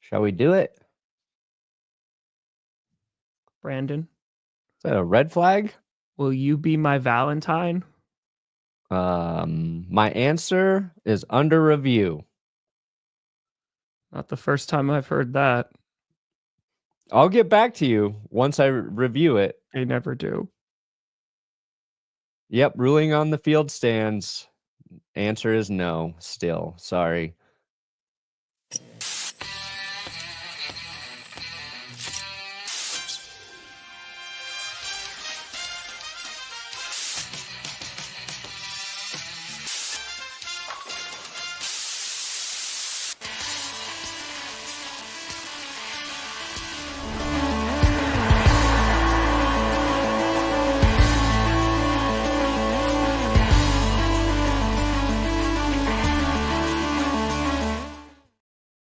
Shall we do it? Brandon, Is that a red flag? will you be my Valentine? My answer is under review. Not the first time I've heard that. I'll get back to you once I review it. They never do. Yep, ruling on the field stands. Answer is no, still. Sorry.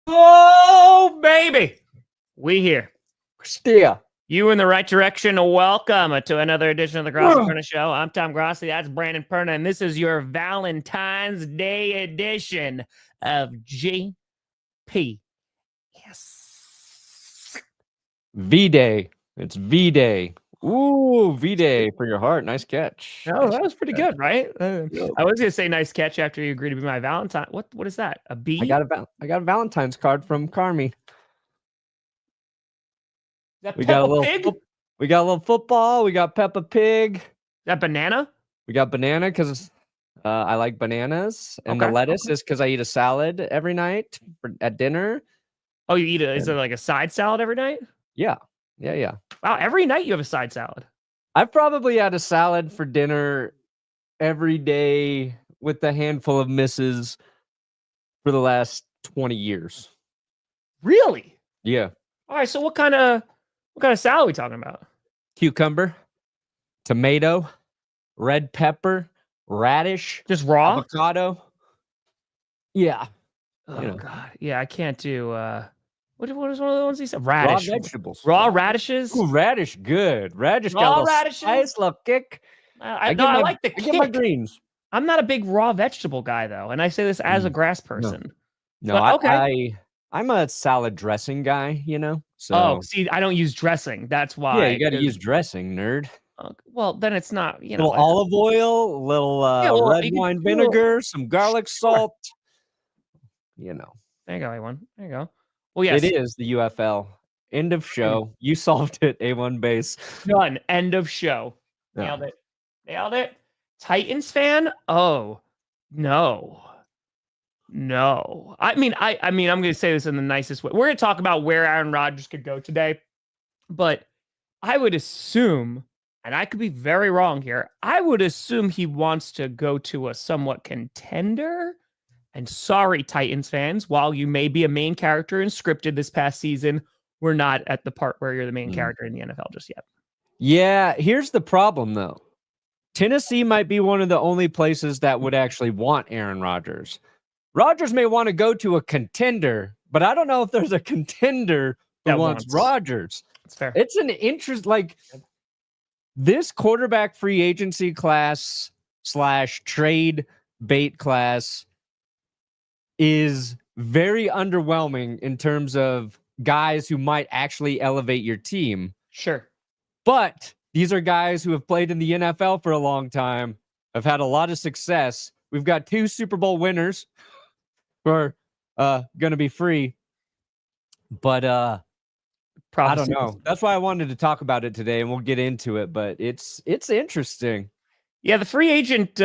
Oh, baby. We here. Yeah. You in the right direction. Welcome to another edition of the Grossi Perna Show. I'm Tom Grossi. That's Brandon Perna, and this is your Valentine's Day edition of GP. Yes. V-Day. It's V-Day. Ooh, V-Day for your heart. Nice catch. Oh, that was pretty good, right? I was gonna say nice catch after you agreed to be my Valentine. What is that? A B? I got a Valentine's card from Carmi. We got a little football. We got Peppa Pig. That banana? We got banana because I like bananas, and the lettuce is because I eat a salad every night at dinner. Oh, you eat it? Is it like a side salad every night? Yeah. Wow, every night you have a side salad. I've probably had a salad for dinner every day with a handful of misses for the last 20 years. Really? Yeah. All right. So what kind of salad are we talking about? Cucumber, tomato, red pepper, radish, just raw avocado. Yeah. Oh God. Yeah, I can't do. What is one of the ones he said? Radish. Raw vegetables. Raw radishes. Ooh, radish, good. Radish raw got a radishes. Nice little kick. I like the kick. I get my greens. I'm not a big raw vegetable guy though, and I say this as a grass person. No, I'm a salad dressing guy. You know. So. Oh, see, I don't use dressing. That's why. Yeah, you got to use dressing, nerd. Well, then it's not. You know, little olive oil, little red wine vinegar, some garlic salt. You know. There you go, A1. There you go. Well, yes. It is the UFL. End of show. You solved it, A1 base. Done. End of show. Nailed it. Titans fan? Oh, no. I mean, I'm going to say this in the nicest way. We're going to talk about where Aaron Rodgers could go today, but I would assume, and I could be very wrong here, I would assume he wants to go to a somewhat contender. And sorry, Titans fans, while you may be a main character in scripted this past season, we're not at the part where you're the main character in the NFL just yet. Yeah, here's the problem, though. Tennessee might be one of the only places that would actually want Aaron Rodgers. Rodgers may want to go to a contender, but I don't know if there's a contender who wants Rodgers. That's fair. It's an interest, like this quarterback free agency class / trade bait class is very underwhelming in terms of guys who might actually elevate your team. Sure. But these are guys who have played in the NFL for a long time, have had a lot of success. We've got 2 Super Bowl winners who are going to be free. But I don't know. That's why I wanted to talk about it today, and we'll get into it. But it's interesting. Yeah, the free agent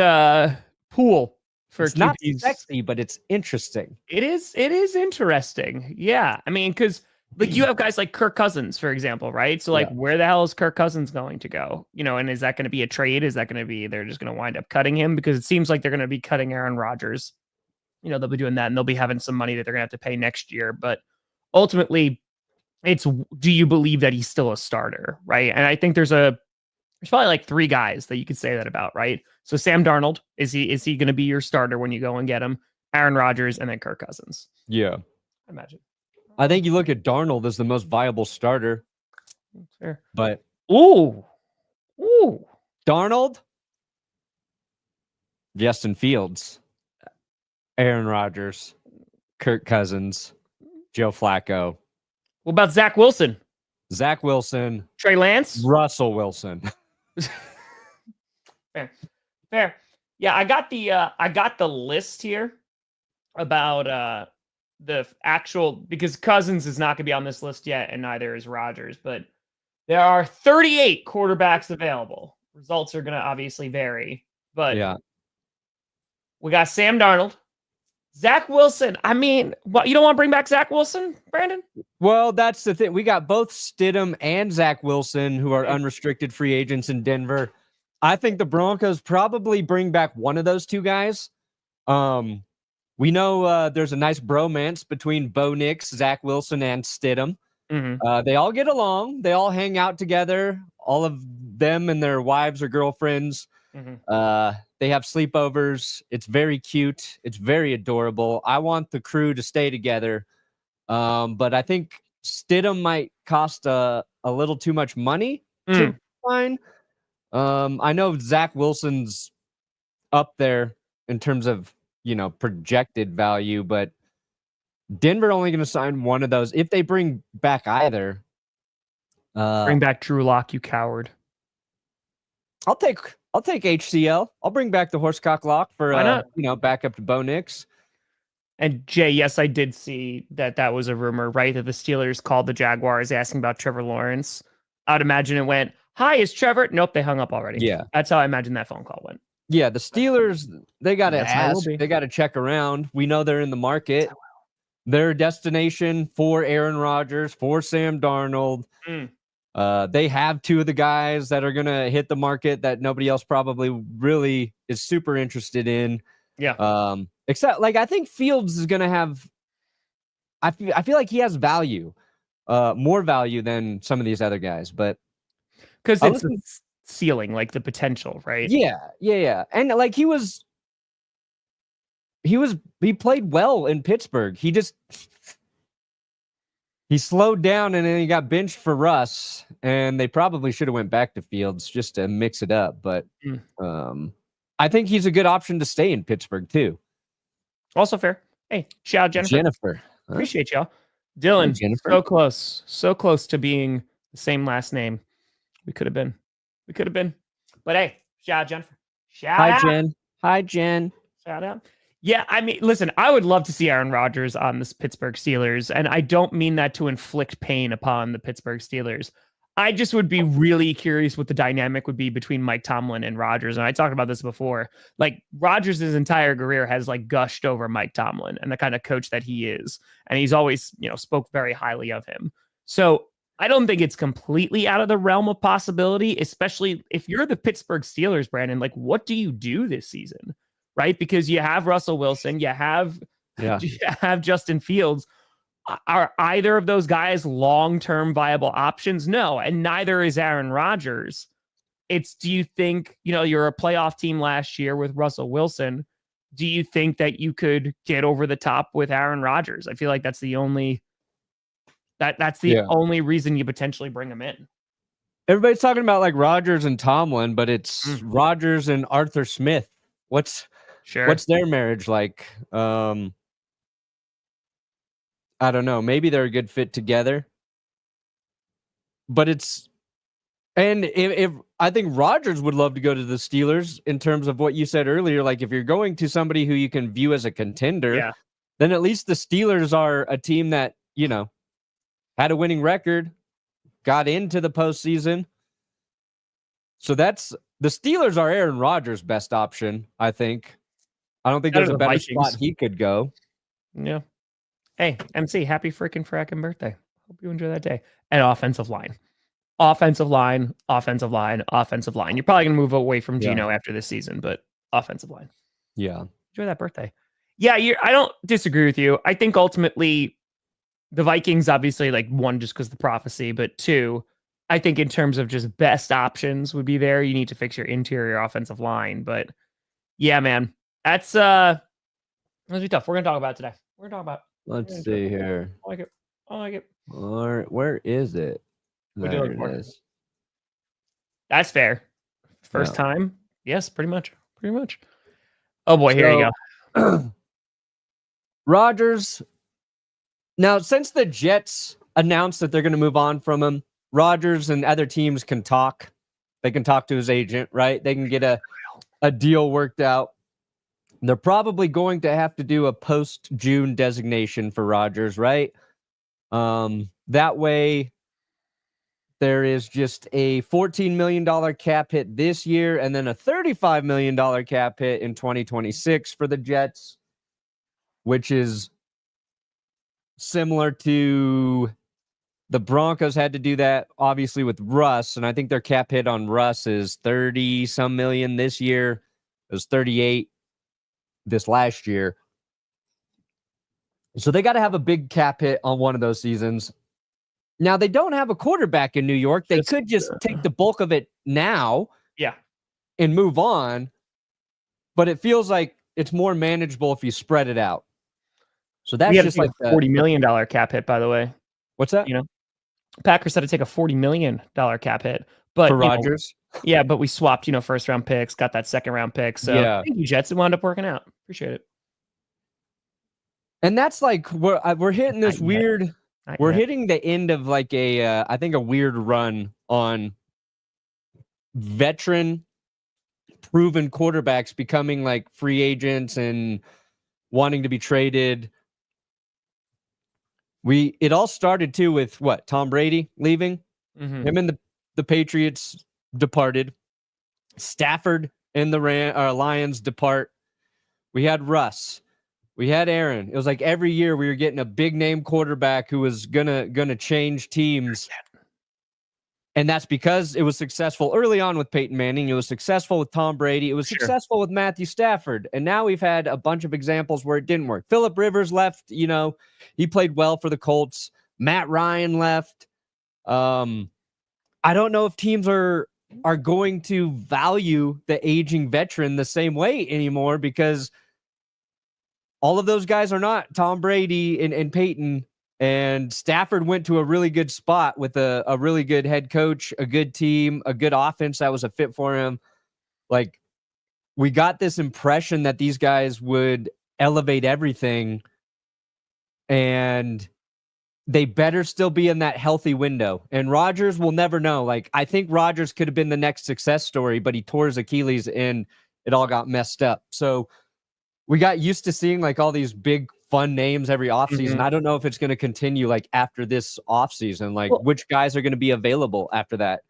pool. It's not sexy, but it's interesting. It is interesting. Yeah. I mean, because like you have guys like Kirk Cousins, for example, right? So like where the hell is Kirk Cousins going to go? You know, and is that going to be a trade? Is that going to be they're just going to wind up cutting him? Because it seems like they're going to be cutting Aaron Rodgers. You know, they'll be doing that and they'll be having some money that they're going to have to pay next year. But ultimately, it's do you believe that he's still a starter, right? And I think there's probably like 3 guys that you could say that about, right? So Sam Darnold, is he going to be your starter when you go and get him? Aaron Rodgers, and then Kirk Cousins. Yeah. I imagine. I think you look at Darnold as the most viable starter. Fair. But Ooh. Darnold, Justin Fields, Aaron Rodgers, Kirk Cousins, Joe Flacco, What about Zach Wilson? Zach Wilson. Trey Lance? Russell Wilson. Fair. Yeah, I got the list here about the actual, because Cousins is not going to be on this list yet, and neither is Rodgers, but there are 38 quarterbacks available. Results are going to obviously vary, but yeah, we got Sam Darnold, Zach Wilson. I mean, what, you don't want to bring back Zach Wilson, Brandon? well, that's the thing. We got both Stidham and Zach Wilson, who are unrestricted free agents in Denver. I think the Broncos probably bring back one of those two guys. We know there's a nice bromance between Bo Nix, Zach Wilson, and Stidham. Mm-hmm. They all get along. They all hang out together. All of them and their wives or girlfriends. Mm-hmm. They have sleepovers. It's very cute. It's very adorable. I want the crew to stay together. But I think Stidham might cost a little too much money to find. I know Zach Wilson's up there in terms of, projected value, but Denver only going to sign one of those. If they bring back either. Bring back Drew Lock, you coward. I'll take HCL. I'll bring back the horsecock lock for back up to Bo Nix. And Jay, yes, I did see that was a rumor, right? That the Steelers called the Jaguars asking about Trevor Lawrence. I'd imagine it went, "Hi, is Trevor?" Nope, they hung up already. Yeah. That's how I imagine that phone call went. Yeah, the Steelers, they got to ask. They got to check around. We know they're in the market. Their destination for Aaron Rodgers, for Sam Darnold. They have two of the guys that are going to hit the market that nobody else probably really is super interested in. Yeah. Except, I think Fields is going to have... I feel like he has value. More value than some of these other guys, but... Because it's the ceiling, the potential, right? Yeah. And, he played well in Pittsburgh. He slowed down and then he got benched for Russ, and they probably should have went back to Fields just to mix it up. But I think he's a good option to stay in Pittsburgh too. Also fair. Hey, shout out Jennifer. Huh? Appreciate y'all. Dylan, so close to being the same last name. We could have been. But hey, shout out Jennifer. Hi, Jen. Shout out. Yeah, I mean, listen, I would love to see Aaron Rodgers on this Pittsburgh Steelers, and I don't mean that to inflict pain upon the Pittsburgh Steelers. I just would be really curious what the dynamic would be between Mike Tomlin and Rodgers. And I talked about this before. Rodgers' entire career has gushed over Mike Tomlin and the kind of coach that he is. And he's always, spoke very highly of him. So I don't think it's completely out of the realm of possibility, especially if you're the Pittsburgh Steelers, Brandon. What do you do this season? Right? Because you have Russell Wilson, you have Justin Fields. Are either of those guys long-term viable options? No, and neither is Aaron Rodgers. It's, do you think, you're a playoff team last year with Russell Wilson. Do you think that you could get over the top with Aaron Rodgers? I feel like that's the only only reason you potentially bring him in. Everybody's talking about Rodgers and Tomlin, but it's Rodgers and Arthur Smith. What's their marriage like? I don't know. Maybe they're a good fit together. But if I think Rodgers would love to go to the Steelers in terms of what you said earlier, if you're going to somebody who you can view as a contender, then at least the Steelers are a team that, had a winning record, got into the postseason. So the Steelers are Aaron Rodgers' best option, I think. I don't think there's a better spot he could go. Yeah. Hey, MC, happy freaking fracking birthday. Hope you enjoy that day. And offensive line. You're probably going to move away from Geno after this season, but offensive line. Yeah. Enjoy that birthday. Yeah, I don't disagree with you. I think ultimately the Vikings, obviously, one, just because of the prophecy, but two, I think in terms of just best options would be there. You need to fix your interior offensive line. But yeah, man, that's going to be tough. We're going to talk about it today. Let's see here. I like it. All right, where is it? There it is. That's fair. First time? Yes, pretty much. Oh boy, here you go. Rodgers. Now, since the Jets announced that they're going to move on from him. Rodgers and other teams can talk. They can talk to his agent, right? They can get a deal worked out. They're probably going to have to do a post-June designation for Rodgers, right? That way, there is just a $14 million cap hit this year and then a $35 million cap hit in 2026 for the Jets, which is similar to the Broncos had to do that, obviously, with Russ. And I think their cap hit on Russ is 30-some million this year. It was 38 this last year. So they got to have a big cap hit on one of those seasons. Now, they don't have a quarterback in New York. They could just take the bulk of it now and move on. But it feels like it's more manageable if you spread it out. So that's just like a $40 million cap hit, by the way. What's that? You know, Packers had to take a $40 million cap hit. But for Rodgers? But we swapped, first round picks, got that second round pick. So thank you, Jets. It wound up working out. Appreciate it. And that's like, we're hitting this weird... We're hitting the end of like I think a weird run on veteran proven quarterbacks becoming like free agents and wanting to be traded. It all started too with Tom Brady leaving. Mm-hmm. Him and the Patriots departed. Stafford and the Lions depart. We had Russ. We had Aaron. It was like every year we were getting a big name quarterback who was gonna change teams. And that's because it was successful early on with Peyton Manning. It was successful with Tom Brady. It was successful with Matthew Stafford. And now we've had a bunch of examples where it didn't work. Phillip Rivers left, he played well for the Colts. Matt Ryan left. I don't know if teams are going to value the aging veteran the same way anymore, because all of those guys are not Tom Brady and Peyton, and Stafford went to a really good spot with a really good head coach, a good team, a good offense that was a fit for him. Like, we got this impression that these guys would elevate everything, and they better still be in that healthy window. And Rodgers will never know. Like, I think Rodgers could have been the next success story, but he tore his Achilles and it all got messed up. So we got used to seeing like all these big fun names every offseason. Mm-hmm. I don't know if it's going to continue like after this offseason, like which guys are going to be available after that.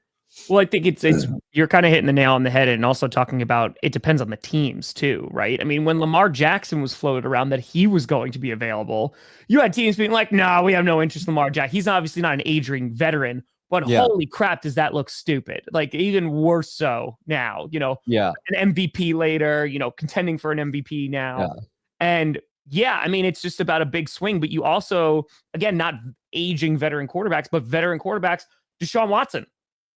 Well, I think it's you're kind of hitting the nail on the head, and also talking about it depends on the teams too, right? I mean, when Lamar Jackson was floated around that he was going to be available, you had teams being like, "No, we have no interest in Lamar Jackson. He's obviously not an aging veteran, but holy crap, does that look stupid? Like, even worse so now, an MVP later, contending for an MVP now, and I mean, it's just about a big swing. But you also, again, not aging veteran quarterbacks, but veteran quarterbacks, Deshaun Watson.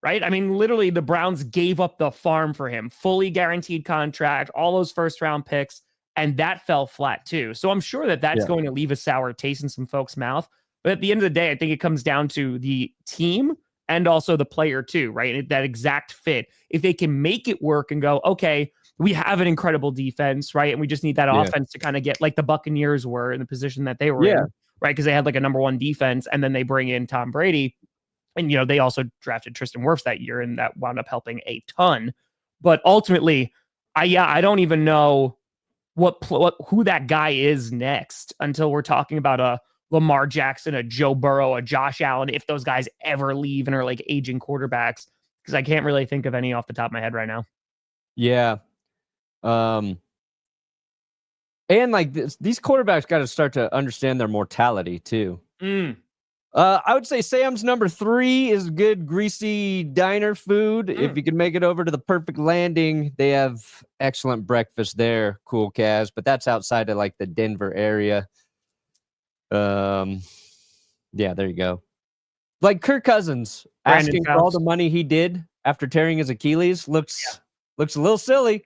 Right? I mean, literally, the Browns gave up the farm for him, fully guaranteed contract, all those first round picks, and that fell flat too. So I'm sure that's going to leave a sour taste in some folks' mouth. But at the end of the day, I think it comes down to the team and also the player too, right? That exact fit. If they can make it work and go, okay, we have an incredible defense, right? And we just need that offense to kind of get like the Buccaneers were in the position that they were in, right? Because they had like a number one defense, and then they bring in Tom Brady. And, they also drafted Tristan Wirfs that year, and that wound up helping a ton. But ultimately, I don't even know who that guy is next until we're talking about a Lamar Jackson, a Joe Burrow, a Josh Allen, if those guys ever leave and are like aging quarterbacks, because I can't really think of any off the top of my head right now. Yeah. And like these quarterbacks got to start to understand their mortality too. I would say Sam's number 3 is good, greasy diner food. If you can make it over to the Perfect Landing, they have excellent breakfast there. Cool, Kaz. But that's outside of like the Denver area. Yeah, there you go. Like Kirk Cousins asking for all the money he did after tearing his Achilles looks a little silly.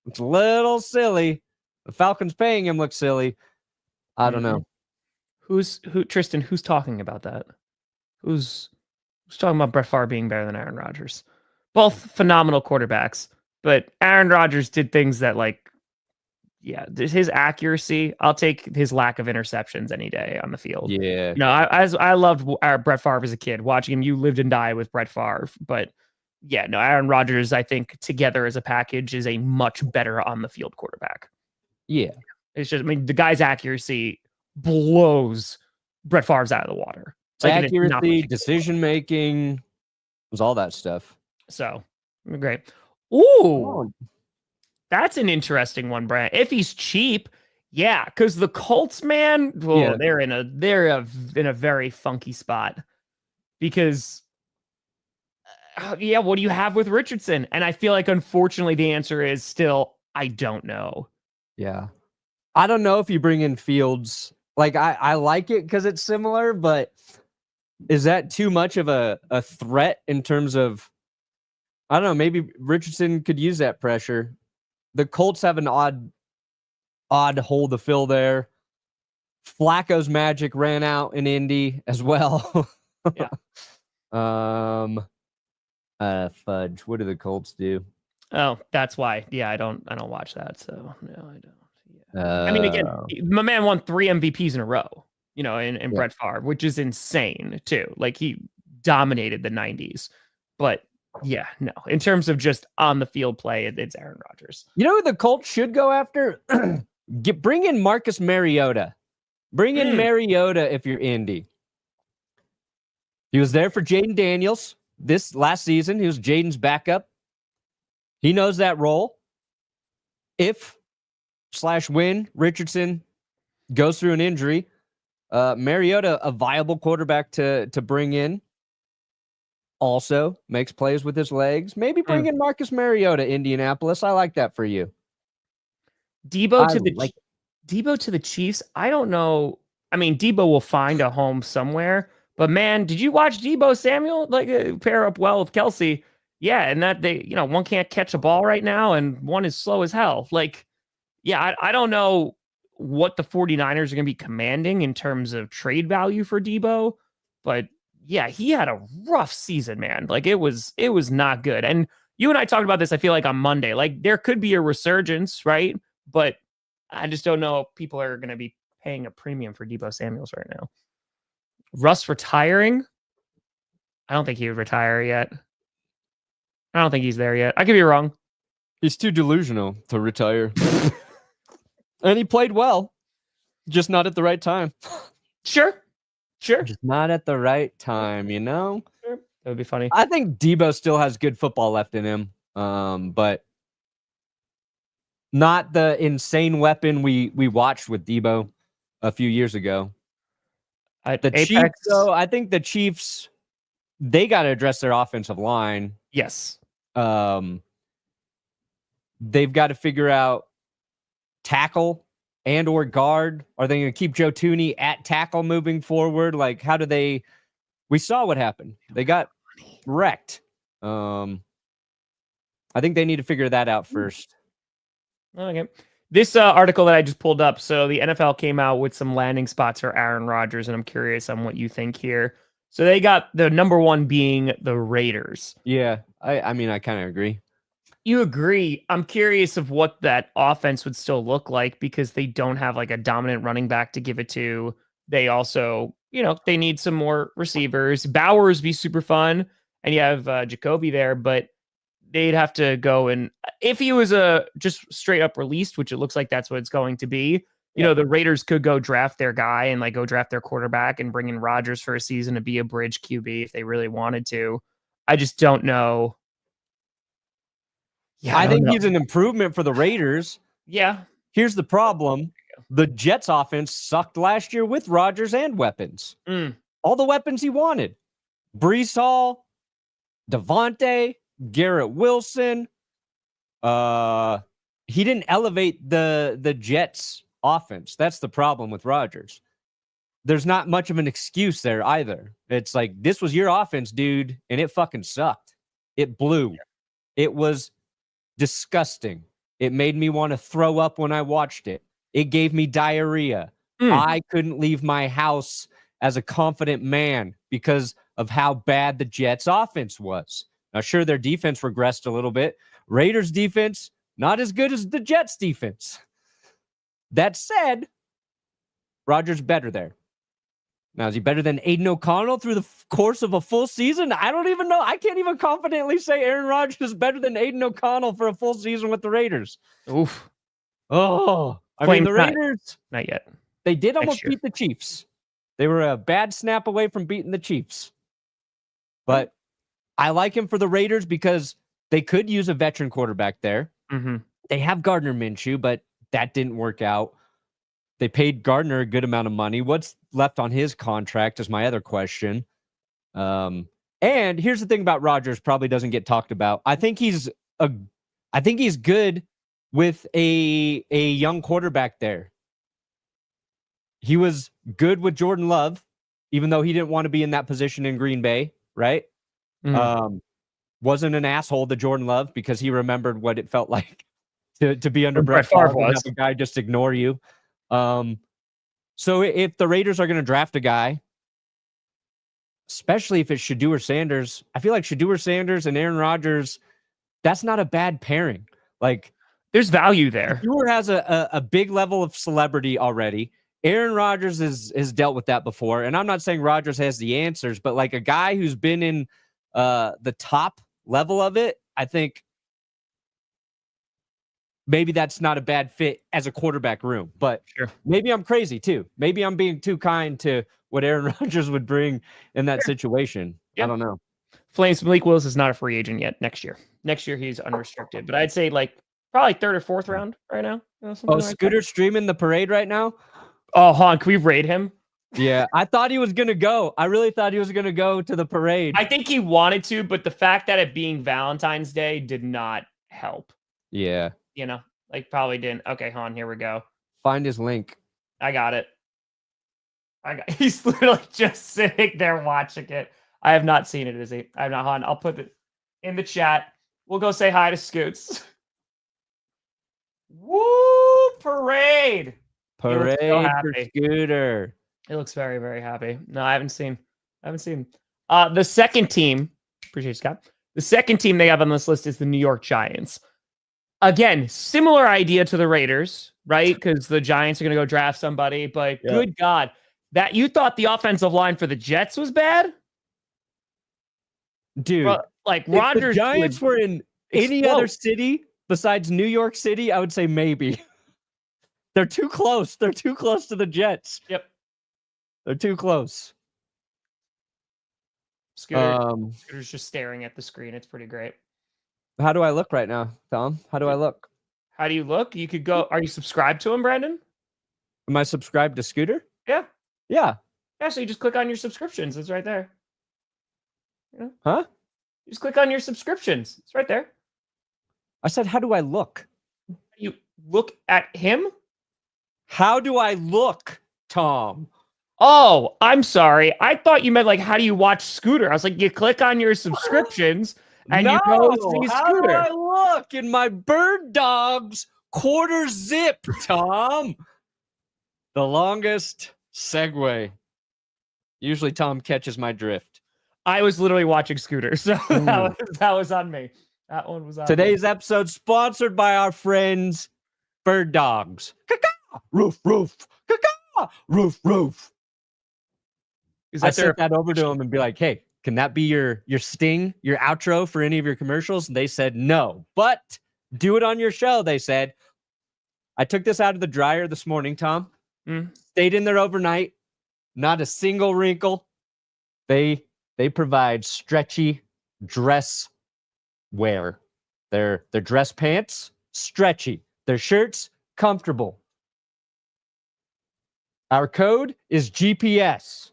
It's a little silly. The Falcons paying him looks silly. I don't know. Tristan, who's talking about that? Who's talking about Brett Favre being better than Aaron Rodgers? Both phenomenal quarterbacks, but Aaron Rodgers did things that like his accuracy, I'll take his lack of interceptions any day on the field. Yeah. You know, I loved Brett Favre as a kid, watching him. You lived and died with Brett Favre, but yeah, no, Aaron Rodgers, I think together as a package is a much better on the field quarterback. Yeah. It's just, I mean, the guy's accuracy blows Brett Favre's out of the water. Like accuracy, decision making, was all that stuff. So great. Ooh, that's an interesting one, Brad. If he's cheap, yeah, because the Colts, man, they're in a very funky spot. Because what do you have with Richardson? And I feel like, unfortunately, the answer is still, I don't know. Yeah. I don't know if you bring in Fields. Like, I like it because it's similar, but is that too much of a threat in terms of, I don't know, maybe Richardson could use that pressure. The Colts have an odd hole to fill there. Flacco's magic ran out in Indy as well. Yeah. Fudge. What do the Colts do? Oh, that's why. Yeah, I don't watch that. So no, I don't. Yeah. I mean, again, my man won 3 MVPs in a row. You know, in Brett Favre, which is insane too. Like, he dominated the 90s. But yeah, no. In terms of just on the field play, it's Aaron Rodgers. You know who the Colts should go after? Bring in Marcus Mariota. Bring in Mariota if you're Indy. He was there for Jaden Daniels this last season. He was Jaden's backup. He knows that role. If/when Richardson goes through an injury, Mariota, a viable quarterback to bring in. Also makes plays with his legs. Maybe bring in Marcus Mariota, Indianapolis. I like that for you. Debo to the Chiefs. I don't know. I mean, Debo will find a home somewhere. But man, did you watch Debo Samuel pair up well with Kelsey? Yeah, and that one can't catch a ball right now, and one is slow as hell. Like, yeah, I don't know what the 49ers are going to be commanding in terms of trade value for Debo, but yeah, he had a rough season, man. Like, it was not good. And you and I talked about this, I feel like, on Monday. Like, there could be a resurgence, right? But I just don't know if people are going to be paying a premium for Debo Samuels right now. Russ retiring? I don't think he would retire yet. I don't think he's there yet. I could be wrong. He's too delusional to retire. And he played well, just not at the right time. Sure. Just not at the right time, you know? Sure. That would be funny. I think Debo still has good football left in him, but not the insane weapon we watched with Debo a few years ago. Chiefs, though, I think the Chiefs, they got to address their offensive line. Yes. They've got to figure out tackle and or guard. Are they going to keep Joe Tooney at tackle moving forward? Like, how do they? We saw what happened. They got wrecked. I think they need to figure that out first. Okay. This article that I just pulled up. So the NFL came out with some landing spots for Aaron Rodgers, and I'm curious on what you think here. So they got the number one being the Raiders. Yeah, I mean, I kind of agree. You agree. I'm curious of what that offense would still look like, because they don't have like a dominant running back to give it to. They also, they need some more receivers. Bowers be super fun, and you have Jacoby there, but they'd have to go, and if he was just straight up released, which it looks like that's what it's going to be, the Raiders could go draft their guy and go draft their quarterback and bring in Rodgers for a season to be a bridge QB if they really wanted to. I just don't know. Yeah, I think he's an improvement for the Raiders. Yeah. Here's the problem. The Jets offense sucked last year with Rodgers and weapons. All the weapons he wanted. Breece Hall, Devontae, Garrett Wilson. He didn't elevate the Jets offense. That's the problem with Rodgers. There's not much of an excuse there either. It's like, this was your offense, dude, and it fucking sucked. It blew. It was disgusting. It made me want to throw up when I watched it. It gave me diarrhea. I couldn't leave my house as a confident man because of how bad the Jets offense was. Now, sure, their defense regressed a little bit. Raiders defense, not as good as the Jets defense. That said, Rodgers better there. Now, is he better than Aiden O'Connell through the course of a full season? I don't even know. I can't even confidently say Aaron Rodgers is better than Aiden O'Connell for a full season with the Raiders. Oof. Oh, I mean, the Raiders. Not yet. They did almost beat the Chiefs. They were a bad snap away from beating the Chiefs. But I like him for the Raiders because they could use a veteran quarterback there. Mm-hmm. They have Gardner Minshew, but that didn't work out. They paid Gardner a good amount of money. What's left on his contract is my other question. And here's the thing about Rodgers, probably doesn't get talked about. I think he's good with a young quarterback there. He was good with Jordan Love, even though he didn't want to be in that position in Green Bay, right? Mm-hmm. Wasn't an asshole to Jordan Love because he remembered what it felt like to be under Brett Favre and have a guy just ignore you. So if the Raiders are going to draft a guy, especially if it's Shedeur Sanders, I feel like Shedeur Sanders and Aaron Rodgers, that's not a bad pairing. Like, there's value there. Shedeur has a big level of celebrity already. Aaron Rodgers has dealt with that before. And I'm not saying Rodgers has the answers, but like a guy who's been in the top level of it, I think maybe that's not a bad fit as a quarterback room, but maybe I'm crazy too. Maybe I'm being too kind to what Aaron Rodgers would bring in that situation. I don't know. Flames, Malik Willis is not a free agent yet next year. Next year, he's unrestricted, but I'd say like probably third or fourth round right now. Scooter's streaming the parade right now. Oh, Han, can we raid him? Yeah, I thought he was going to go. I really thought he was going to go to the parade. I think he wanted to, but the fact that it being Valentine's Day did not help. Yeah. Like probably didn't. Okay, Han, here we go. Find his link. I got it. He's literally just sitting there watching it. I have not seen it, is he? I have not, Han. I'll put it in the chat. We'll go say hi to Scoots. Woo! Parade! Parade for Scooter. He looks very, very happy. No, I haven't seen. The second team, appreciate you, Scott. The second team they have on this list is the New York Giants. Again, similar idea to the Raiders, right? Because the Giants are going to go draft somebody, but good God, that you thought the offensive line for the Jets was bad? Dude, like Rodgers. If the Giants were in any other city besides New York City, I would say maybe. They're too close. They're too close to the Jets. Yep. They're too close. Scooter's just staring at the screen. It's pretty great. How do I look right now, Tom? How do I look? How do you look? You could go. Are you subscribed to him, Brandon? Am I subscribed to Scooter? Yeah. Yeah. Yeah, so you just click on your subscriptions. It's right there. Huh? You just click on your subscriptions. It's right there. I said, how do I look? You look at him? How do I look, Tom? Oh, I'm sorry. I thought you meant like, how do you watch Scooter? I was like, you click on your subscriptions and you go see Scooter. How do I look in my Bird Dogs quarter zip, Tom? The longest segue. Usually Tom catches my drift. I was literally watching Scooter, so that was on me. That one was on Today's episode sponsored by our friends Bird Dogs. Caw-caw! Roof, roof. Caw-caw! Roof, roof. I sent that over to him and be like, hey, can that be your sting, your outro for any of your commercials? And they said no, but do it on your show, they said. I took this out of the dryer this morning, Tom. Stayed in there overnight. Not a single wrinkle. They provide stretchy dress wear. Their dress pants, stretchy. Their shirts, comfortable. Our code is GPS.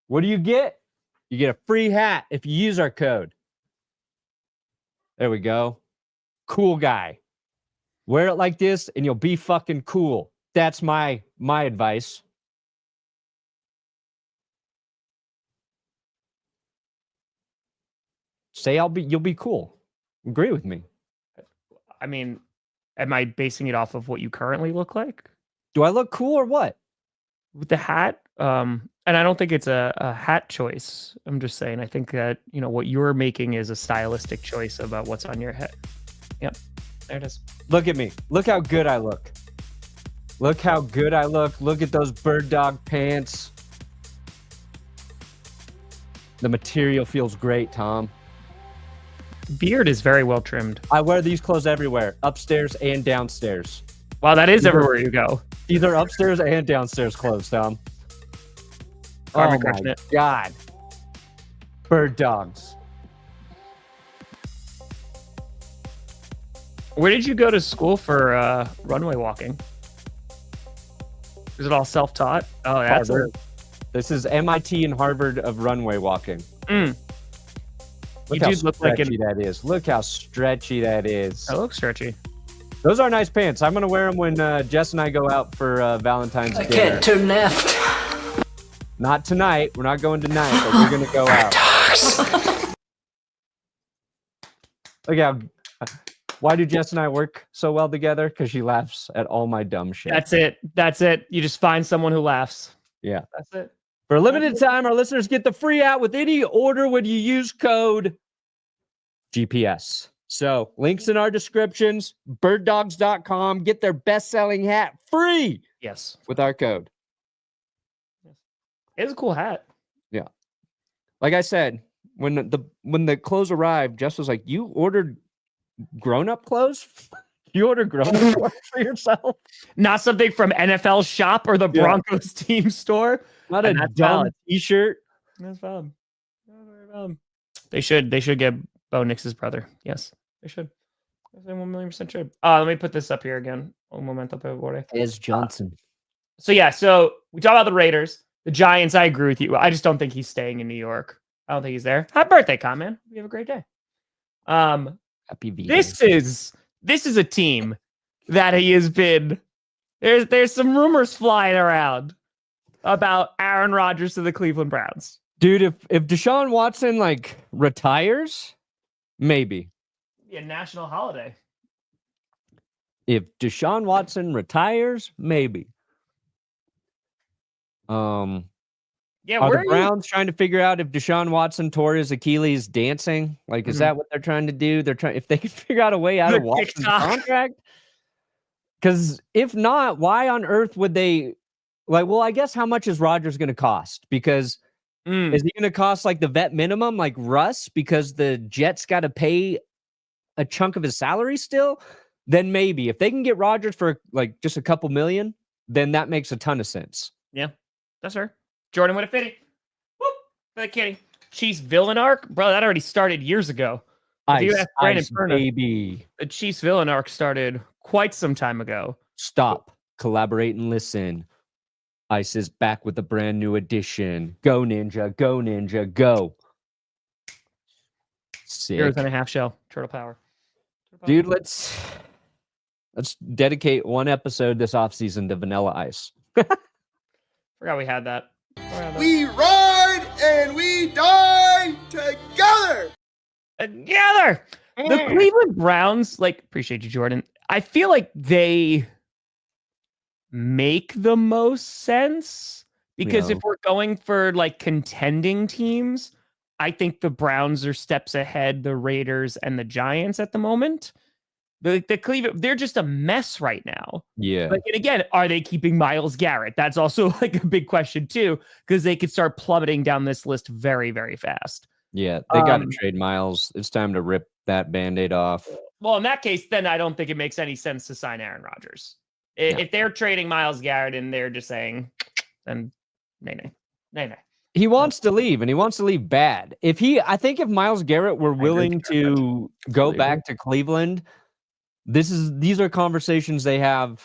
What do you get? You get a free hat if you use our code. There we go. Cool guy. Wear it like this and you'll be fucking cool. That's my advice. Say you'll be cool. Agree with me. I mean, am I basing it off of what you currently look like? Do I look cool or what? With the hat? And I don't think it's a hat choice. I'm just saying, I think that, what you're making is a stylistic choice about what's on your head. Yep. There it is. Look at me. Look how good I look. Look how good I look. Look at those bird dog pants. The material feels great, Tom. Beard is very well trimmed. I wear these clothes everywhere, upstairs and downstairs. Wow, that is everywhere you go. These are upstairs and downstairs clothes, Tom. Carmen Oh crushing my it. God. Bird dogs. Where did you go to school for runway walking? Is it all self-taught? Oh, that's Harvard. This is MIT and Harvard of runway walking. You Look how do look like stretchy that is. Look how stretchy that is. That looks stretchy. Those are nice pants. I'm going to wear them when Jess and I go out for Valentine's I dinner. can't turn left. Not tonight. We're not going tonight, but we're going to go out. Look how... Why do Jess and I work so well together? Because she laughs at all my dumb shit. That's it. That's it. You just find someone who laughs. Yeah. That's it. For a limited time, our listeners get the free out with any order when you use code GPS. So, links in our descriptions, birddogs.com. Get their best-selling hat free Yes. with our code. It's a cool hat. Yeah. Like I said, when the clothes arrived, Jess was like, "You ordered grown-up clothes? You ordered grown-up clothes for yourself? Not something from NFL shop or the Broncos team store. Not And a that's dumb valid. t-shirt." That's valid. Very valid. They should get Bo Nix's brother. Yes, they should. 1,000,000% should. Let me put this up here again. Un momento, per favore. Ez Johnson. So we talk about the Raiders, the Giants. I agree with you. I just don't think he's staying in New York. I don't think he's there. Happy birthday, Con, man. You have a great day. Happy V. This is a team that he has been. There's some rumors flying around about Aaron Rodgers to the Cleveland Browns. Dude, if Deshaun Watson retires, maybe. Yeah, national holiday. If Deshaun Watson retires, maybe. Yeah, Are where the Browns trying to figure out if Deshaun Watson tore his Achilles dancing? Is that what they're trying to do? They're trying if they can figure out a way out of Watson's contract. Because if not, why on earth would they? Well, I guess how much is Rodgers going to cost? Because is he going to cost the vet minimum, like Russ? Because the Jets got to pay a chunk of his salary still. Then maybe if they can get Rodgers for just a couple million, then that makes a ton of sense. Yeah, that's her. Jordan with a fitty. Whoop, for the kitty. Chiefs villain arc, bro. That already started years ago. If you ask Brandon Perna, baby. The Chiefs villain arc started quite some time ago. Stop, collaborate, and listen. Ice is back with a brand new edition. Go Ninja, go Ninja, go. Sick. 0.5 shell. Turtle power. Dude, let's dedicate one episode this offseason to Vanilla Ice. Forgot we had that. We ride and we die together. Together. The Cleveland Browns, appreciate you, Jordan. I feel like they make the most sense because if we're going for contending teams, I think the Browns are steps ahead the Raiders and the Giants at the moment. The Cleveland, they're just a mess right now. Yeah. And again, are they keeping Myles Garrett? That's also a big question too, because they could start plummeting down this list very, very fast. Yeah, they got to trade Myles. It's time to rip that Band-Aid off. Well, in that case, then I don't think it makes any sense to sign Aaron Rodgers. If they're trading Myles Garrett and they're just saying, then nay. He wants to leave, and he wants to leave bad. I think if Myles Garrett were willing to go back to Cleveland, these are conversations they have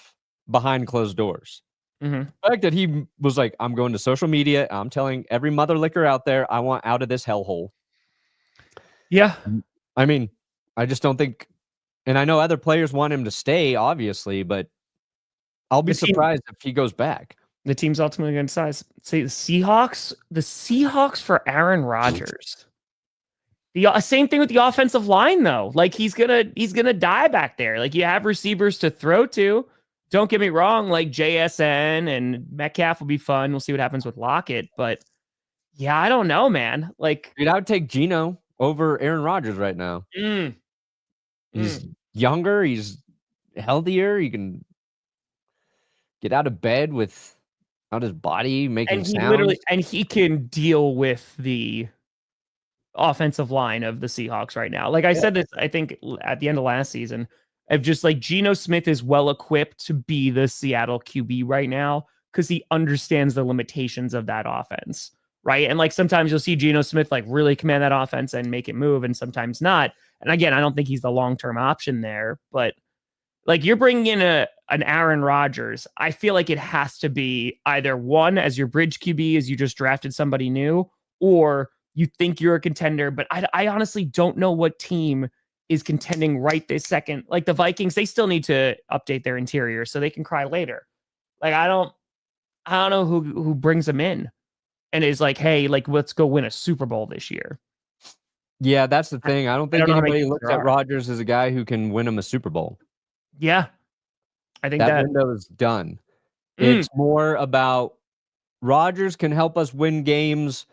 behind closed doors. The fact that he was like, I'm going to social media, I'm telling every mother licker out there, I want out of this hellhole. Yeah. I mean, I just don't think, and I know other players want him to stay, obviously, but I'll be surprised if he goes back. The team's ultimately going to decide. Say the Seahawks for Aaron Rodgers. The same thing with the offensive line, though. He's gonna die back there. You have receivers to throw to. Don't get me wrong. JSN and Metcalf will be fun. We'll see what happens with Lockett, but yeah, I don't know, man. Dude, I would take Geno over Aaron Rodgers right now. He's younger. He's healthier. He can. get out of bed without his body making sounds. And he can deal with the offensive line of the Seahawks right now. Like I said this, I think at the end of last season, of just like Geno Smith is well equipped to be the Seattle QB right now because he understands the limitations of that offense, right? And like sometimes you'll see Geno Smith like really command that offense and make it move, and sometimes not. And again, I don't think he's the long-term option there, but like you're bringing in an Aaron Rodgers. I feel like it has to be either one as your bridge QB as you just drafted somebody new, or you think you're a contender, but I honestly don't know what team is contending right this second. Like the Vikings, they still need to update their interior so they can cry later. Like I don't know who brings them in and is like, hey, like let's go win a Super Bowl this year. Yeah, that's the thing. I don't think know how anybody many looks at Rodgers as a guy who can win him a Super Bowl. Yeah, I think that window is done. It's more about Rodgers can help us win games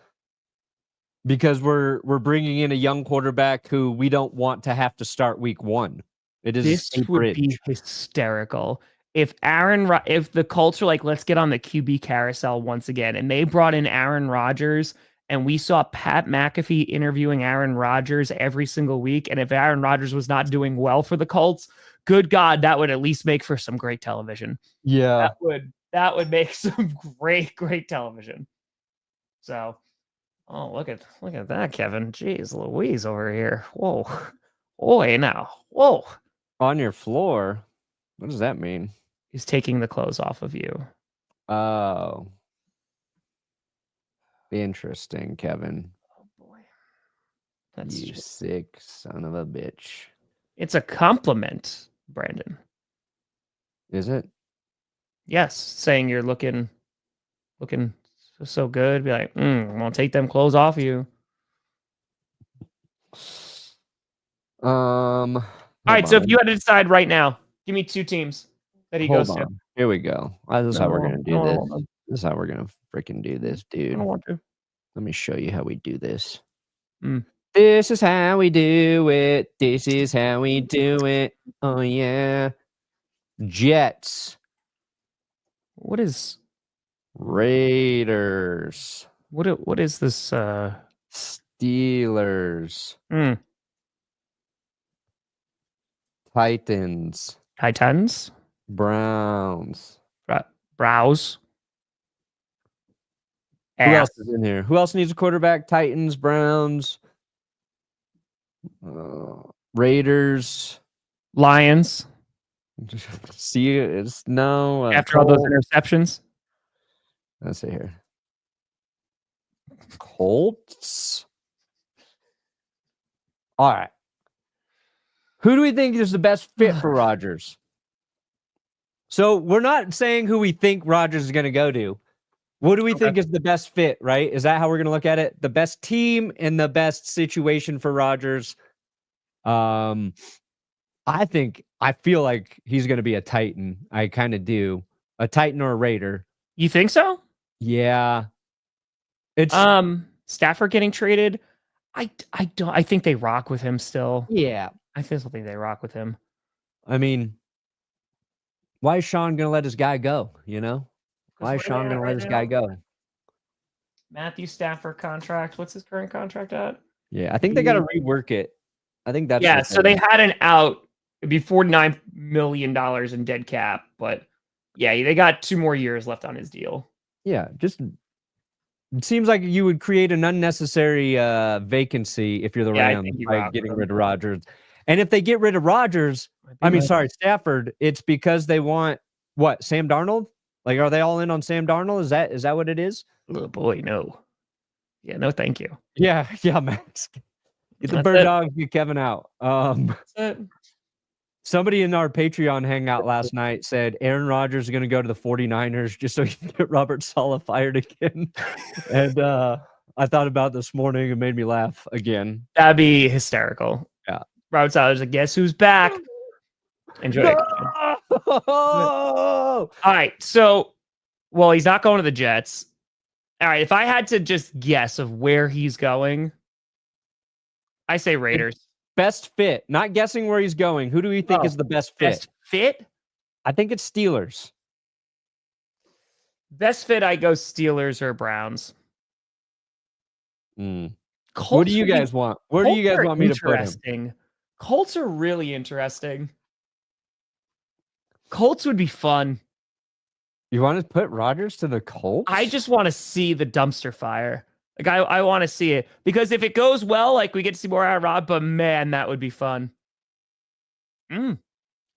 because we're bringing in a young quarterback who we don't want to have to start week 1. This would be hysterical if the Colts are like, let's get on the QB carousel once again, and they brought in Aaron Rodgers, and we saw Pat McAfee interviewing Aaron Rodgers every single week, and if Aaron Rodgers was not doing well for the Colts, good God, that would at least make for some great television. Yeah, that would make some great television. So. Oh, look at that, Kevin. Jeez Louise over here. Whoa. Oi, now. Whoa. On your floor? What does that mean? He's taking the clothes off of you. Oh. Interesting, Kevin. Oh, boy. That's you sick son of a bitch. It's a compliment, Brandon. Is it? Yes, saying you're looking so good. Be like, I'm gonna take them clothes off you. All right, so if you had to decide right now, give me 2 teams that he goes to. Here we go. This is how we're gonna do this. This is how we're gonna freaking do this, dude. I don't want to. Let me show you how we do this. This is how we do it. This is how we do it. Oh yeah. Jets. What is Raiders. What is this? Steelers. Titans. Browns. Browse. Who else is in here? Who else needs a quarterback? Titans, Browns, Raiders, Lions. See, it's no. After all those interceptions. Let's see here. Colts. All right. Who do we think is the best fit for Rodgers? So we're not saying who we think Rodgers is going to go to. What do we think is the best fit, right? Is that how we're going to look at it? The best team and the best situation for Rodgers. I feel like he's going to be a Titan. I kind of do. A Titan or a Raider. You think so? Yeah. It's Stafford getting traded. I think they rock with him still. Yeah. I still think they rock with him. I mean, why is Sean going to let his guy go, you know? Why is Sean going to let his guy go? Matthew Stafford contract. What's his current contract at? Yeah, I think they got to rework it. I think that's so they had an out. It'd be $49 million in dead cap, but yeah, they got 2 more years left on his deal. Yeah, just it seems like you would create an unnecessary vacancy if you're the Rams by getting rid of Rodgers. And if they get rid of Rodgers, Stafford, it's because they want what? Sam Darnold? Like, are they all in on Sam Darnold? Is that what it is? Oh boy, no. Yeah, no, thank you. Yeah, Max. Get the bird dog, get Kevin out. That's it. Somebody in our Patreon hangout last night said Aaron Rodgers is going to go to the 49ers just so he can get Robert Saleh fired again. And I thought about it this morning. It made me laugh again. That'd be hysterical. Yeah. Robert Saleh's like, guess who's back? Enjoy it. Oh! All right. So, well, he's not going to the Jets. All right. If I had to just guess of where he's going, I say Raiders. Best fit. Not guessing where he's going. Who do we think is the best fit? Best fit? I think it's Steelers. Best fit, I go Steelers or Browns. What Colts do you would be- guys want? Where do you Colts guys are want me to put him? interesting. Colts are really interesting. Colts would be fun. You want to put Rodgers to the Colts? I just want to see the dumpster fire. Like I want to see it because if it goes well, like we get to see more out of Rod. But man, that would be fun. There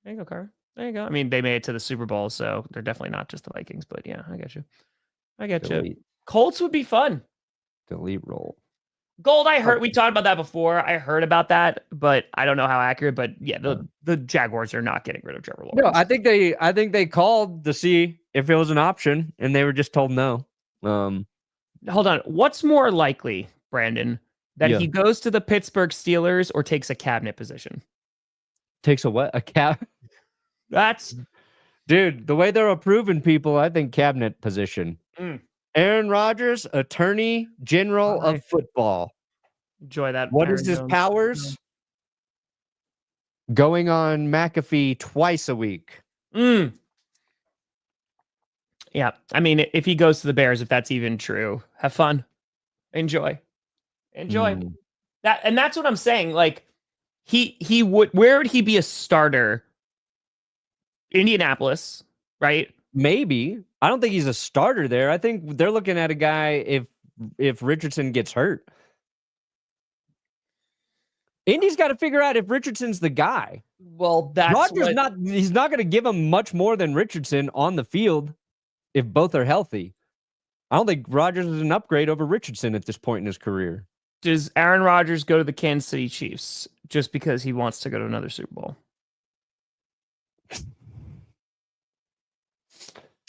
you go, Carter. There you go. I mean, they made it to the Super Bowl, so they're definitely not just the Vikings. But yeah, I get you. I get you. Delete. Colts would be fun. Delete roll. Gold, I heard we talked about that before. I heard about that, but I don't know how accurate. But yeah, the Jaguars are not getting rid of Trevor Lawrence. No, I think they called to see if it was an option, and they were just told no. Hold on. What's more likely, Brandon, that Yeah. he goes to the Pittsburgh Steelers or takes a cabinet position? Takes a what? A cap? That's Dude, the way they're approving people, I think cabinet position. Aaron Rodgers, Attorney General of Football. enjoy that. What Aaron is his Jones. powers? Going on McAfee twice a week. Yeah, I mean, if he goes to the Bears, if that's even true, have fun, enjoy that, and that's what I'm saying. Like, he would. Where would he be a starter? Indianapolis, right? Maybe. I don't think he's a starter there. I think they're looking at a guy if Richardson gets hurt. Indy's got to figure out if Richardson's the guy. Well, that's Rodgers he's not going to give him much more than Richardson on the field if both are healthy. I don't think Rodgers is an upgrade over Richardson at this point in his career. Does Aaron Rodgers go to the Kansas City Chiefs just because he wants to go to another Super Bowl?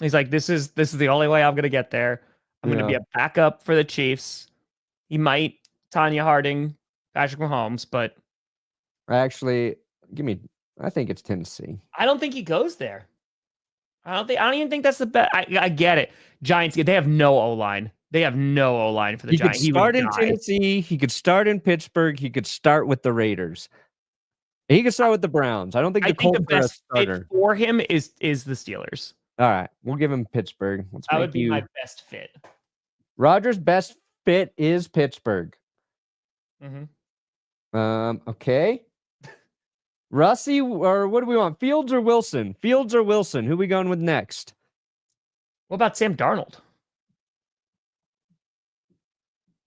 He's like, this is the only way I'm going to get there. I'm going to be a backup for the Chiefs. He might Tanya Harding, Patrick Mahomes, but Actually, I think it's Tennessee. I don't think he goes there. I don't even think that's the best. I get it. Giants, they have no O-line. They have no O-line for the Giants. He could start in Tennessee. He could start in Pittsburgh. He could start with the Raiders. He could start with the Browns. I don't think the Colts the are a best starter. fit for him is the Steelers. All right, we'll give him Pittsburgh. That would be my best fit. Rodgers' best fit is Pittsburgh. Mm-hmm. Okay. Russie, or what do we want? Fields or Wilson? Fields or Wilson? Who we going with next? What about Sam Darnold?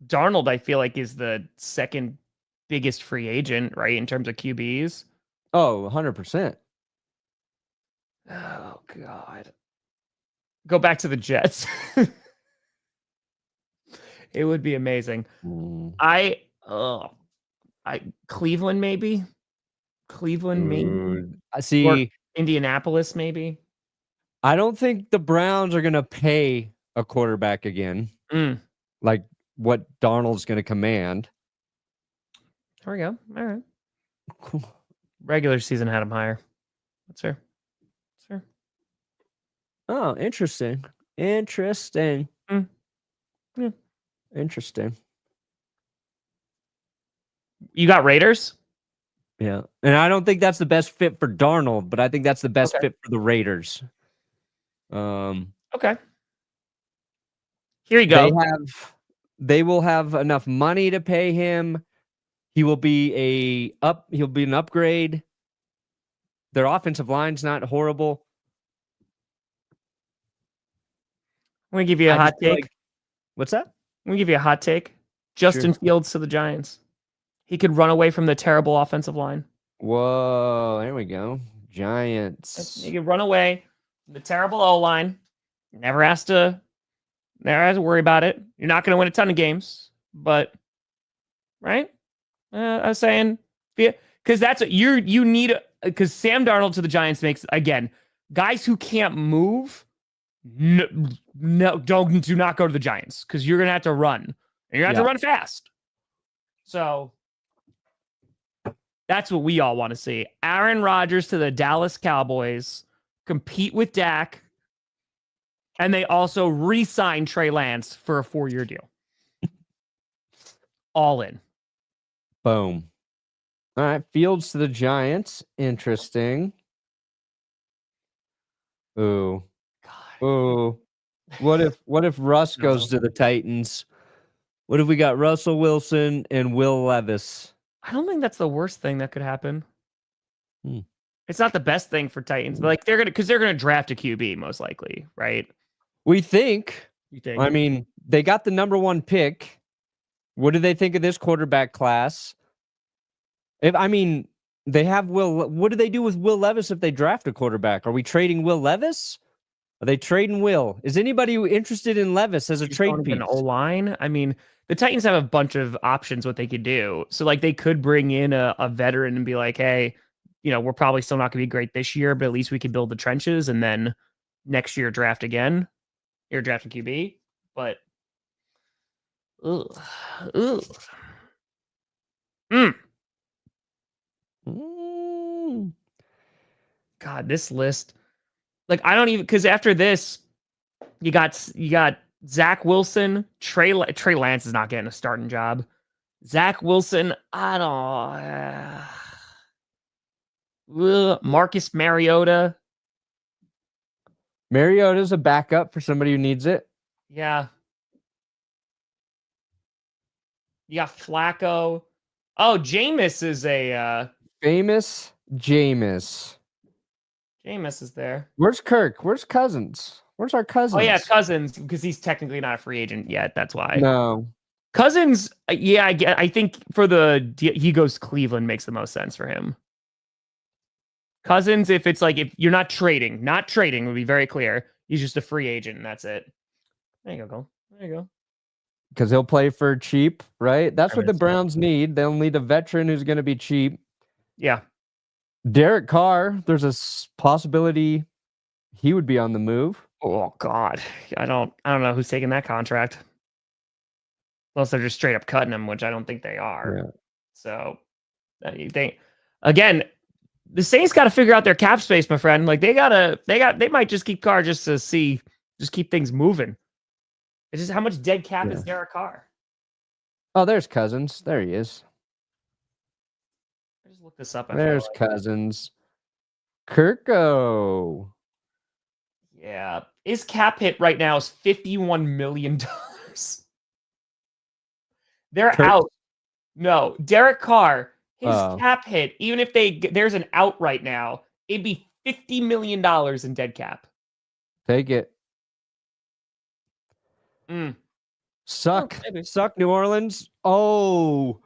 Darnold, I feel like, is the second biggest free agent, right, in terms of QBs. Oh, 100%. Oh, God. Go back to the Jets. It would be amazing. Cleveland, maybe. I see. Or Indianapolis, maybe. I don't think the Browns are going to pay a quarterback again. Like what Darnold's going to command. There we go. All right. Regular season had him higher. That's fair. Oh, interesting. Yeah. Interesting. You got Raiders? Yeah. And I don't think that's the best fit for Darnold, but I think that's the best fit for the Raiders. Okay. Here you go. They will have enough money to pay him. He'll be an upgrade. Their offensive line's not horrible. I'm going to give you a hot take. What's that? I'm going to give you a hot take. Justin Fields to the Giants. He could run away from the terrible offensive line. Whoa, there we go. Giants. He could run away from the terrible O-line. Never has to worry about it. You're not going to win a ton of games, but right? I was saying, because that's what you need. Because Sam Darnold to the Giants makes, again, guys who can't move. No, do not go to the Giants because you're gonna have to run, and you're gonna have to run fast. So that's what we all want to see. Aaron Rodgers to the Dallas Cowboys, compete with Dak, and they also re-sign Trey Lance for a 4-year deal. All in. Boom. All right, Fields to the Giants. Interesting. Ooh. God. Ooh. What if Russ goes to the Titans? What if we got Russell Wilson and Will Levis? I don't think that's the worst thing that could happen. Hmm. It's not the best thing for Titans, but like they're gonna draft a QB most likely, right? We think. You think? I mean, they got the number 1 pick. What do they think of this quarterback class? They have Will. What do they do with Will Levis if they draft a quarterback? Are we trading Will Levis? Are they trading Will? Is anybody interested in Levis as a trade piece? An O-line? I mean, the Titans have a bunch of options what they could do. So like they could bring in a veteran and be like, hey, we're probably still not going to be great this year, but at least we can build the trenches and then next year draft again. You're drafting QB, but ooh. God, this list. Like I don't even because after this, you got Zach Wilson, Trey Lance is not getting a starting job. Zach Wilson, I don't. Marcus Mariota. Mariota's a backup for somebody who needs it. Yeah. You got Flacco. Oh, Jameis is a famous Jameis. Jameis is there. Where's Kirk? Where's Cousins? Where's our Cousins? Oh yeah, Cousins, because he's technically not a free agent yet. That's why. No. Cousins, yeah, I think for he goes Cleveland makes the most sense for him. Cousins, if you're not trading would be very clear. He's just a free agent and that's it. There you go. There you go. Because he'll play for cheap, right? That's what the Browns need. They'll need a veteran who's going to be cheap. Yeah. Derek Carr, there's a possibility he would be on the move. Oh God, I don't know who's taking that contract. Unless they're just straight up cutting him, which I don't think they are. Yeah. So you think again, the Saints got to figure out their cap space, my friend. Like they might just keep Carr just to keep things moving. It's just how much dead cap is Derek Carr? Oh, there's Cousins. There he is. I just looked this up. There's Cousins. Kirko. Yeah. His cap hit right now is $51 million. They're out. No, Derek Carr, his cap hit, even if there's an out right now, it'd be $50 million in dead cap. Take it. Suck New Orleans. Oh,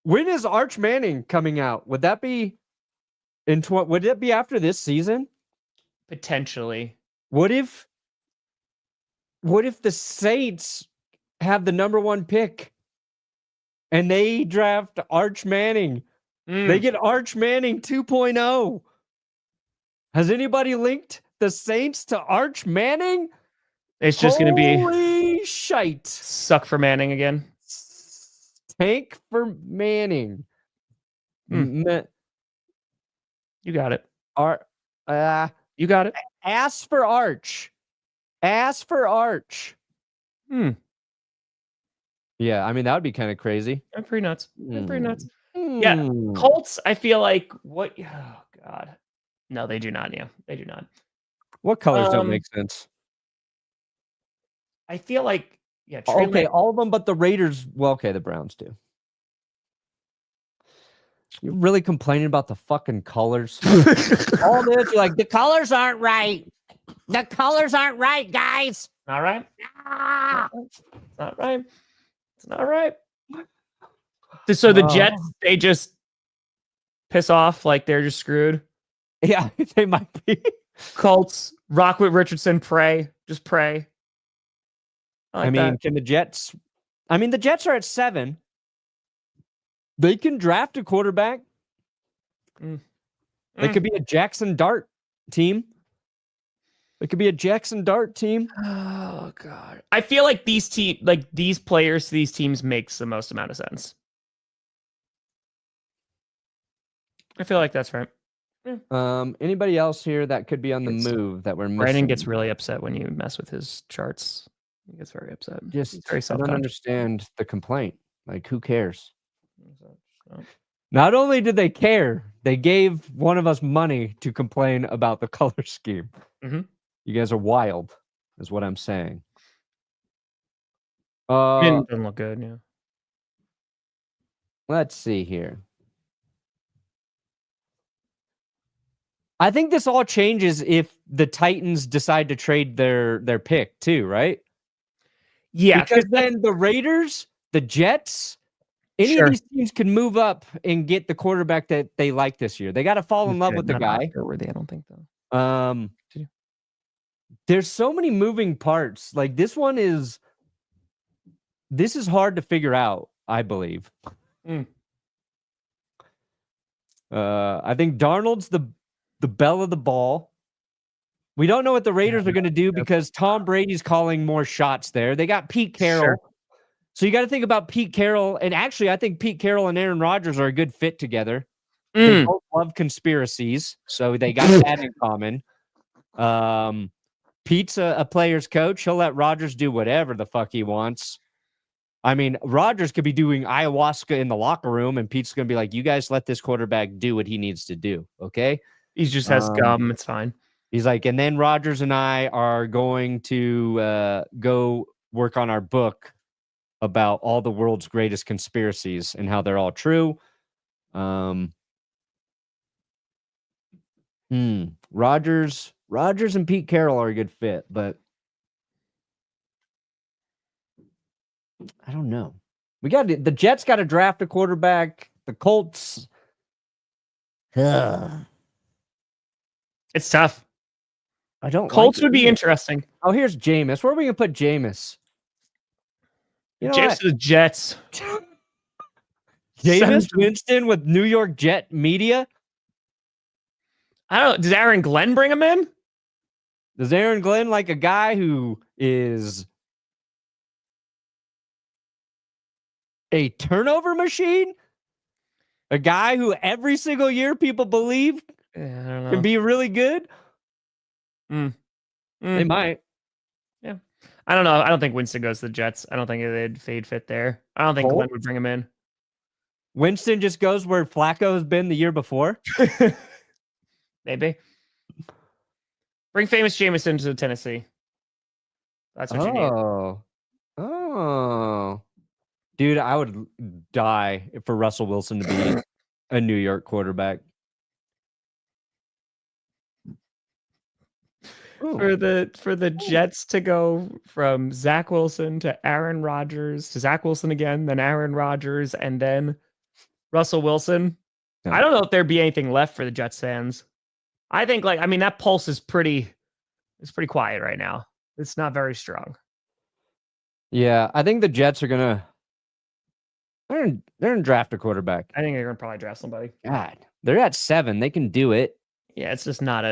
when is Arch Manning coming out? Would that be would it be after this season? Potentially. What if the Saints have the number 1 pick and they draft Arch Manning? They get Arch Manning 2.0. Has anybody linked the Saints to Arch Manning? It's just going to be holy shite. Suck for Manning again. Tank for Manning. You got it. You got it. Ask for Arch. Ask for Arch. Yeah, I mean, that would be kind of crazy. That's pretty nuts. That's pretty nuts. Yeah, Colts, I feel like, what? Oh, God. No, they do not. Yeah, they do not. What colors don't make sense? I feel like, yeah. Okay, all of them but the Raiders. Well, okay, the Browns do. You're really complaining about the fucking colors? All this, you're like, the colors aren't right. The colors aren't right, guys. Not right. It's not right. It's not right. So the Jets, they just piss off like they're just screwed. Yeah, they might be. Colts, rock with Richardson, pray. Just pray. I mean, can the Jets... I mean, the Jets are at 7. They can draft a quarterback. They could be a Jackson Dart team. It could be a Jackson Dart team. Oh, God. I feel like these players to these teams makes the most amount of sense. I feel like that's right. Yeah. Anybody else here that could be on the move that we're missing? Brandon gets really upset when you mess with his charts. He gets very upset. Just very I don't understand the complaint. Like, who cares? Not only did they care, they gave one of us money to complain about the color scheme. Mm-hmm. You guys are wild. is what I'm saying. Doesn't look good. Yeah. Let's see here. I think this all changes if the Titans decide to trade their pick too, right? Yeah, Because then the Raiders, the Jets, any of these teams can move up and get the quarterback that they like this year. They got to fall in love with the guy. I don't think though. There's so many moving parts. Like this is hard to figure out, I believe. I think Darnold's the belle of the ball. We don't know what the Raiders are going to do because Tom Brady's calling more shots there. They got Pete Carroll. Sure. So you got to think about Pete Carroll. And actually, I think Pete Carroll and Aaron Rodgers are a good fit together. They both love conspiracies. So they got that in common. Pete's a player's coach. He'll let Rodgers do whatever the fuck he wants. I mean, Rodgers could be doing ayahuasca in the locker room, and Pete's going to be like, you guys let this quarterback do what he needs to do, okay? He just has gum. It's fine. He's like, and then Rodgers and I are going to go work on our book about all the world's greatest conspiracies and how they're all true. Rodgers and Pete Carroll are a good fit, but I don't know. The Jets got to draft a quarterback. The Colts. It's tough. I don't. Colts would be interesting. Oh, here's Jameis. Where are we gonna put Jameis? Jameis to the Jets. Jameis Winston with New York Jet media. I don't know. Does Aaron Glenn bring him in? Does Aaron Glenn like a guy who is a turnover machine? A guy who every single year people believe can be really good? They might. Yeah. I don't know. I don't think Winston goes to the Jets. I don't think they'd fade fit there. I don't think Glenn would bring him in. Winston just goes where Flacco has been the year before? Maybe. Bring famous Jameson to Tennessee. That's what you need. Oh. Dude, I would die for Russell Wilson to be a New York quarterback. For the Jets to go from Zach Wilson to Aaron Rodgers to Zach Wilson again, then Aaron Rodgers, and then Russell Wilson. Yeah. I don't know if there'd be anything left for the Jets fans. I think that pulse is pretty quiet right now. It's not very strong. Yeah, I think the Jets are gonna draft a quarterback. I think they're gonna probably draft somebody. God, they're at 7. They can do it. Yeah, it's just not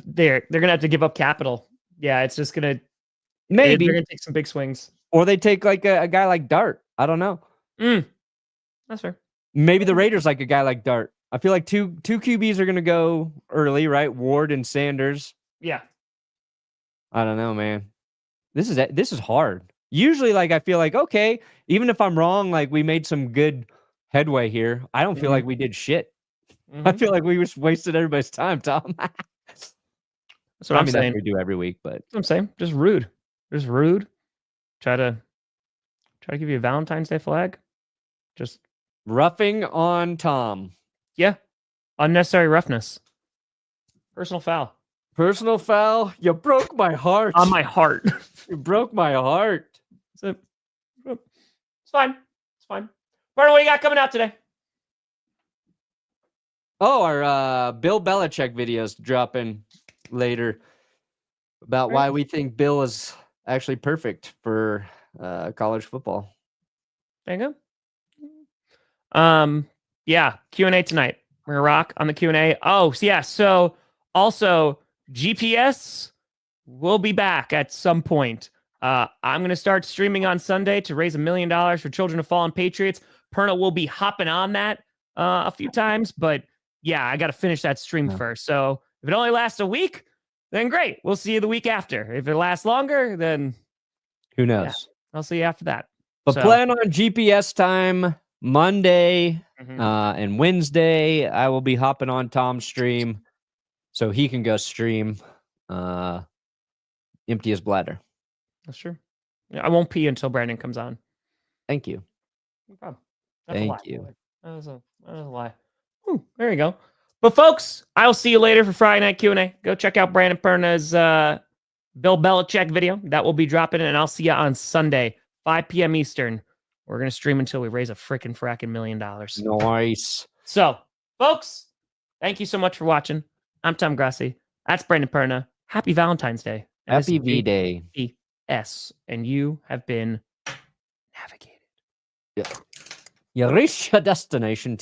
they're gonna have to give up capital. Yeah, it's just gonna they're gonna take some big swings. Or they take like a guy like Dart. I don't know. That's fair. Maybe the Raiders like a guy like Dart. I feel like two QBs are gonna go early, right? Ward and Sanders. Yeah. I don't know, man. This is hard. Usually, I feel like, okay, even if I'm wrong, we made some good headway here. I don't feel like we did shit. I feel like we just wasted everybody's time, Tom. That's what I'm saying. That's what we do every week, but I'm saying just rude. Try to give you a Valentine's Day flag. Just roughing on Tom. Yeah, unnecessary roughness. Personal foul. You broke my heart. On my heart. You broke my heart. It's fine. Barton, what do you got coming out today? Oh, our Bill Belichick videos dropping later about why we think Bill is actually perfect for college football. There you go. Yeah, Q&A tonight. We're gonna rock on the Q&A. Oh, yeah. So also GPS will be back at some point. I'm gonna start streaming on Sunday to raise $1 million for Children of Fallen Patriots. Perna will be hopping on that a few times, but yeah, I got to finish that stream first. So if it only lasts a week, then great. We'll see you the week after. If it lasts longer, then who knows? Yeah, I'll see you after that. But plan on GPS time Monday and Wednesday. I will be hopping on Tom's stream so he can go stream. empty his bladder. That's true. Yeah, I won't pee until Brandon comes on. Thank you. No problem. That's Thank a lie. you. That was a lie. Ooh, there you go. But folks, I'll see you later for Friday Night Q&A. Go check out Brandon Perna's Bill Belichick video. That will be dropping, and I'll see you on Sunday, 5 p.m. Eastern. We're going to stream until we raise a frickin' $1 million. Nice. So, folks, thank you so much for watching. I'm Tom Grossi. That's Brandon Perna. Happy Valentine's Day. And this Happy is V-Day. VS, and you have been navigated. Yeah. You reach your destination.